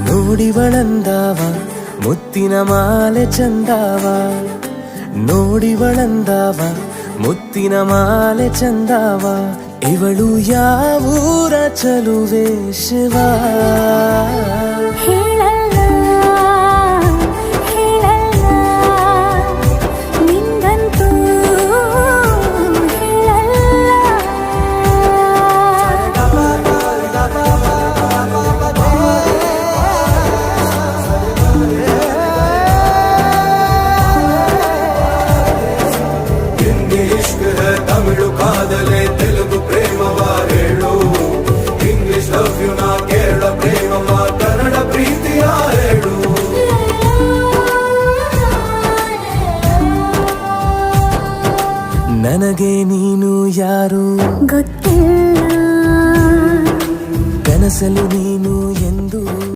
ನೋಡಿವಳಂದಾವ ಮುತ್ತಿನ ಮಾಲೆ ಚಂದಾವ, ನೋಡಿವಳಂದಾವ ಮುತ್ತಿನ ಮಾಲೆ ಚಂದಾವ. ಇವಳು ಯಾವೂರ ಚಲುವೆ ಶಿವ? ತಮಿಳು ಕಾದಲೆ ತೆಲುಗು ಪ್ರೇಮವ ಹೇಳು, ಇಂಗ್ಲಿಷ್ ಲವ್ ಯು ನಾ ಕೇರಳ ಪ್ರೇಮವ ಕನ್ನಡ ಪ್ರೀತಿಯ ಹೇಳು. ನನಗೆ ನೀನು ಯಾರು ಗೊತ್ತಿಲ್ಲ, ಕನಸಲು ನೀನು